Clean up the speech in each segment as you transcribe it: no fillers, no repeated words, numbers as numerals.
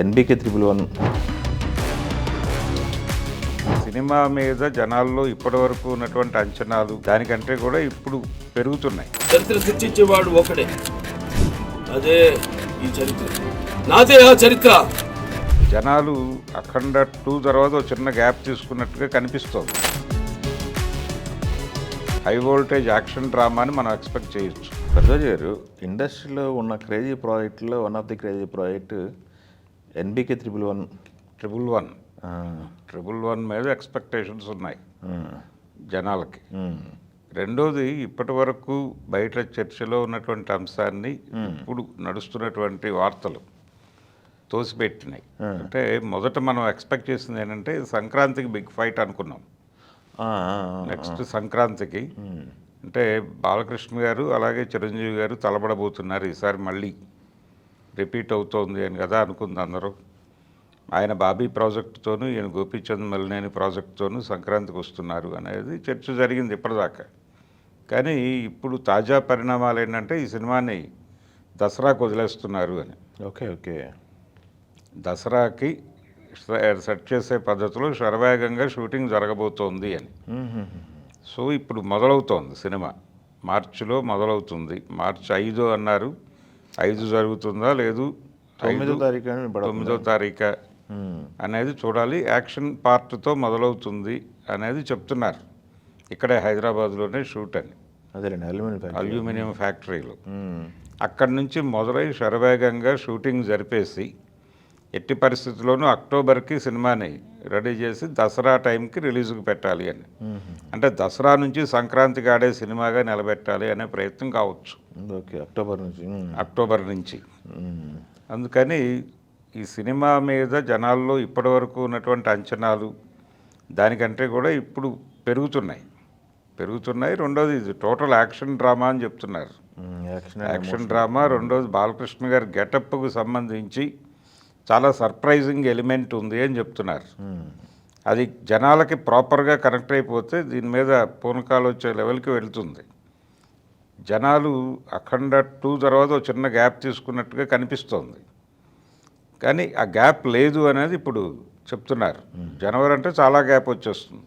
NBK 111 cinema మీద జనాల్లో ఇప్పటివరకు ఉన్నటువంటి అంచనాలు దానికంటే కూడా ఇప్పుడు పెరుగుతున్నాయి. చరిత్ర సృష్టించేవాడు ఒకడే, అదే ఈ చరిత్ర. నాదే ఆ చరిత్ర. జనాలు అఖండ 2 తర్వాత ఒక చిన్న గ్యాప్ తీసుకున్నట్టుగా కనిపిస్తోంది. హై వోల్టేజ్ యాక్షన్ డ్రామాని మనం ఎక్స్పెక్ట్ చేయొచ్చు. భరద్వాజ్ గారు, ఇండస్ట్రీలో ఉన్న క్రేజీ ప్రాజెక్ట్లో one of the crazy project NBK 111. 111 మీద ఎక్స్పెక్టేషన్స్ ఉన్నాయి జనాలకి. రెండోది, ఇప్పటి వరకు బయట చర్చలో ఉన్నటువంటి అంశాన్ని ఇప్పుడు నడుస్తున్నటువంటి వార్తలు తోసిపెట్టినాయి. అంటే మొదట మనం ఎక్స్పెక్ట్ చేసింది ఏంటంటే సంక్రాంతికి బిగ్ ఫైట్ అనుకున్నాం. నెక్స్ట్ సంక్రాంతికి అంటే బాలకృష్ణ గారు అలాగే చిరంజీవి గారు తలబడబోతున్నారు, ఈసారి మళ్ళీ రిపీట్ అవుతోంది అని కదా అనుకుంది అందరూ. ఆయన బాబీ ప్రాజెక్టుతోనూ ఈయన గోపీచంద్ మలినేని ప్రాజెక్టుతోనూ సంక్రాంతికి వస్తున్నారు అనేది చర్చ జరిగింది ఇప్పటిదాకా. కానీ ఇప్పుడు తాజా పరిణామాలు ఏంటంటే ఈ సినిమాని దసరాకు వదిలేస్తున్నారు అని. ఓకే. దసరాకి సెట్ చేసే పద్ధతిలో శరవేగంగా షూటింగ్ జరగబోతోంది అని. సో ఇప్పుడు మొదలవుతోంది సినిమా, మార్చిలో మొదలవుతుంది. మార్చి 5 అన్నారు. 5 జరుగుతుందా లేదు 9వ తారీఖు అనేది చూడాలి. యాక్షన్ పార్ట్తో మొదలవుతుంది అనేది చెప్తున్నారు. ఇక్కడే హైదరాబాద్లోనే షూట్ అని, అల్యూమినియం ఫ్యాక్టరీలో. అక్కడి నుంచి మొదలై శరవేగంగా షూటింగ్ జరిపేసి ఎట్టి పరిస్థితుల్లోనూ అక్టోబర్కి సినిమాని రెడీ చేసి దసరా టైంకి రిలీజ్కి పెట్టాలి అని. అంటే దసరా నుంచి సంక్రాంతికి ఆడే సినిమాగా నిలబెట్టాలి అనే ప్రయత్నం కావచ్చు. ఓకే, అక్టోబర్ నుంచి. అందుకని ఈ సినిమా మీద జనాల్లో ఇప్పటివరకు ఉన్నటువంటి అంచనాలు దానికంటే కూడా ఇప్పుడు పెరుగుతున్నాయి. రెండోది, ఇది టోటల్ యాక్షన్ డ్రామా అని చెప్తున్నారు. Action drama. రెండోది, బాలకృష్ణ గారి గెటప్కు సంబంధించి చాలా సర్ప్రైజింగ్ ఎలిమెంట్ ఉంది అని చెప్తున్నారు. అది జనాలకి ప్రాపర్గా కనెక్ట్ అయిపోతే దీని మీద పూనకాలు వచ్చే లెవెల్కి వెళ్తుంది. జనాలు అఖండ 2 తర్వాత ఒక చిన్న గ్యాప్ తీసుకున్నట్టుగా కనిపిస్తోంది. కానీ ఆ గ్యాప్ లేదు అనేది ఇప్పుడు చెప్తున్నారు. జనవరి అంటే చాలా గ్యాప్ వచ్చేస్తుంది.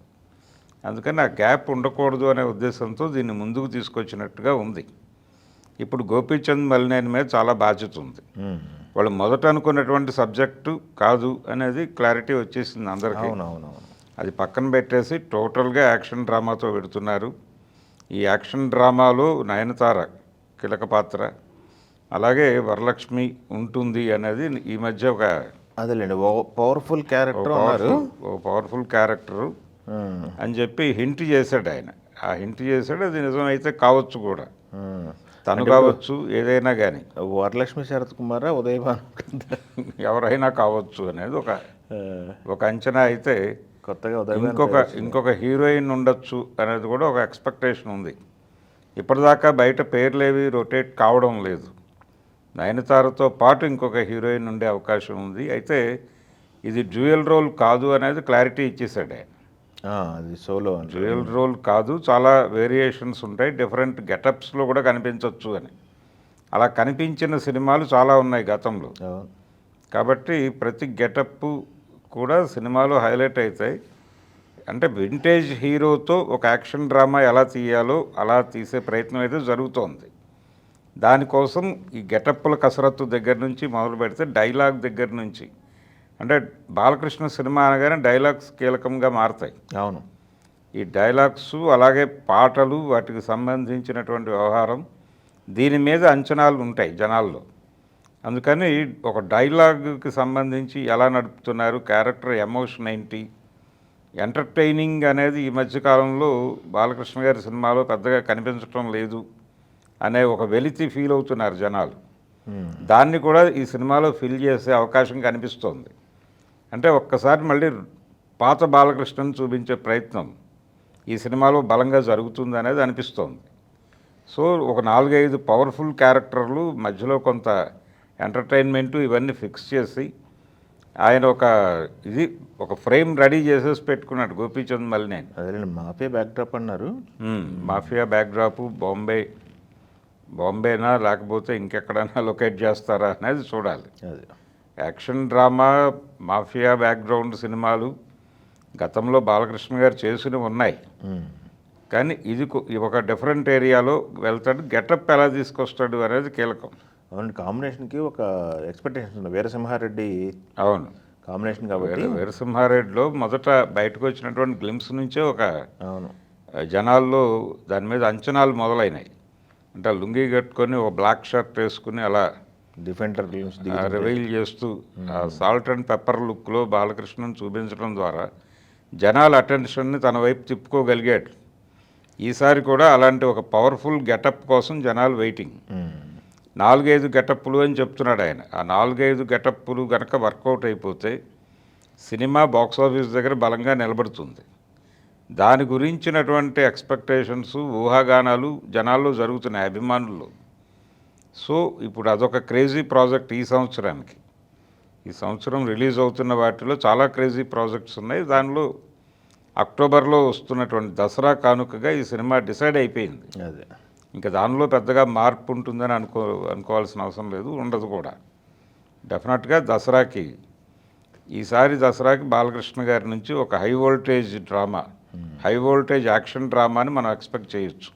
అందుకని ఆ గ్యాప్ ఉండకూడదు అనే ఉద్దేశంతో దీన్ని ముందుకు తీసుకొచ్చినట్టుగా ఉంది. ఇప్పుడు గోపీచంద్ మలినేని మీద చాలా బాధ్యత ఉంది. వాళ్ళు మొదట అనుకున్నటువంటి సబ్జెక్టు కాదు అనేది క్లారిటీ వచ్చేసింది అందరికీ. అది పక్కన పెట్టేసి టోటల్గా యాక్షన్ డ్రామాతో పెడుతున్నారు. ఈ యాక్షన్ డ్రామాలో నయనతార కీలక పాత్ర, అలాగే వరలక్ష్మి ఉంటుంది అనేది ఈ మధ్య ఒక పవర్ఫుల్ క్యారెక్టరు అని చెప్పి హింట్ చేశాడు ఆయన. ఆ హింట్ చేశాడు, అది నిజమైతే కావచ్చు కూడా. తను కావచ్చు, ఏదైనా కానీ. వరలక్ష్మి శరత్ కుమారా, ఉదయభాను, ఎవరైనా కావచ్చు అనేది ఒక అంచనా. అయితే కొత్తగా ఇంకొక హీరోయిన్ ఉండొచ్చు అనేది కూడా ఒక ఎక్స్పెక్టేషన్ ఉంది. ఇప్పటిదాకా బయట పేర్లేవి రొటేట్ కావడం లేదు. నయనతారతో పాటు ఇంకొక హీరోయిన్ ఉండే అవకాశం ఉంది. అయితే ఇది డ్యూయల్ రోల్ కాదు అనేది క్లారిటీ ఇచ్చేసాడు ఆయన. అది సోలో డ్యూయల్ రోల్ కాదు, చాలా వేరియేషన్స్ ఉంటాయి, డిఫరెంట్ గెటప్స్లో కూడా కనిపించవచ్చు అని. అలా కనిపించిన సినిమాలు చాలా ఉన్నాయి గతంలో. కాబట్టి ప్రతి గెటప్ కూడా సినిమాలో హైలైట్ అవుతాయి. అంటే వింటేజ్ హీరోతో ఒక యాక్షన్ డ్రామా ఎలా తీయాలో అలా తీసే ప్రయత్నం అయితే జరుగుతోంది. దానికోసం ఈ గెటప్పుల కసరత్తు దగ్గర నుంచి మొదలు పెడితే డైలాగ్ దగ్గర నుంచి, అంటే బాలకృష్ణ సినిమా అనగానే డైలాగ్స్ కీలకంగా మారతాయి. అవును. ఈ డైలాగ్స్ అలాగే పాటలు, వాటికి సంబంధించినటువంటి వ్యవహారం, దీని మీద అంచనాలు ఉంటాయి జనాల్లో. అందుకని ఒక డైలాగ్కి సంబంధించి ఎలా నడుపుతున్నారు, క్యారెక్టర్ ఎమోషన్ ఏంటి, ఎంటర్టైనింగ్ అనేది ఈ మధ్యకాలంలో బాలకృష్ణ గారి సినిమాలో పెద్దగా కనిపించడం లేదు అనే ఒక వెలితి ఫీల్ అవుతున్నారు జనాలు. దాన్ని కూడా ఈ సినిమాలో ఫిల్ చేసే అవకాశం కనిపిస్తోంది. అంటే ఒక్కసారి మళ్ళీ పాత బాలకృష్ణను చూపించే ప్రయత్నం ఈ సినిమాలో బలంగా జరుగుతుంది అనేది అనిపిస్తోంది. సో ఒక 4-5 పవర్ఫుల్ క్యారెక్టర్లు, మధ్యలో కొంత ఎంటర్టైన్మెంటు, ఇవన్నీ ఫిక్స్ చేసి ఆయన ఒక ఫ్రేమ్ రెడీ చేసేసి పెట్టుకున్నాడు గోపీచంద్ మలినేని. అదే మాఫియా బ్యాక్డ్రాప్ అన్నారు. మాఫియా బ్యాక్డ్రాపు బాంబేనా లేకపోతే ఇంకెక్కడైనా లొకేట్ చేస్తారా అనేది చూడాలి. యాక్షన్ డ్రామా, మాఫియా బ్యాక్గ్రౌండ్ సినిమాలు గతంలో బాలకృష్ణ గారు చేసినవి ఉన్నాయి. కానీ ఇది ఒక డిఫరెంట్ ఏరియాలో వెళ్తాడు. గెటప్ ఎలా తీసుకొస్తాడు అనేది కీలకం. అవును, కాంబినేషన్కి ఒక ఎక్స్పెక్టేషన్ ఉంది. వీరసింహారెడ్డి అవును, కాంబినేషన్ కాబట్టి. వీరసింహారెడ్డిలో మొదట బయటకు వచ్చినటువంటి గ్లిమ్స్ నుంచే ఒక అవును, జనాల్లో దాని మీద అంచనాలు మొదలైనాయి. అంటే లుంగీ కట్టుకొని ఒక బ్లాక్ షర్ట్ వేసుకుని అలా డిఫెండర్ రివైల్ చేస్తూ ఆ సాల్ట్ అండ్ పెప్పర్ లుక్లో బాలకృష్ణను చూపించడం ద్వారా జనాల అటెన్షన్ని తన వైపు తిప్పుకోగలిగాడు. ఈసారి కూడా అలాంటి ఒక పవర్ఫుల్ గెటప్ కోసం జనాలు వెయిటింగ్. 4-5 గెటప్పులు అని చెప్తున్నాడు ఆయన. ఆ 4-5 గెటప్పులు కనుక వర్కౌట్ అయిపోతే సినిమా బాక్సాఫీస్ దగ్గర బలంగా నిలబడుతుంది. దాని గురించినటువంటి ఎక్స్పెక్టేషన్స్, ఊహాగానాలు జనాల్లో జరుగుతున్నాయి, అభిమానుల్లో. సో ఇప్పుడు అదొక క్రేజీ ప్రాజెక్ట్ ఈ సంవత్సరానికి. ఈ సంవత్సరం రిలీజ్ అవుతున్న వాటిలో చాలా క్రేజీ ప్రాజెక్ట్స్ ఉన్నాయి. దానిలో అక్టోబర్లో వస్తున్నటువంటి దసరా కానుకగా ఈ సినిమా డిసైడ్ అయిపోయింది. అదే, ఇంకా దానిలో పెద్దగా మార్పు ఉంటుందని అనుకోవాల్సిన అవసరం లేదు, ఉండదు కూడా. డెఫినెట్గా దసరాకి, ఈసారి దసరాకి బాలకృష్ణ గారి నుంచి ఒక high voltage drama, high voltage action డ్రామాని మనం ఎక్స్పెక్ట్ చేయొచ్చు.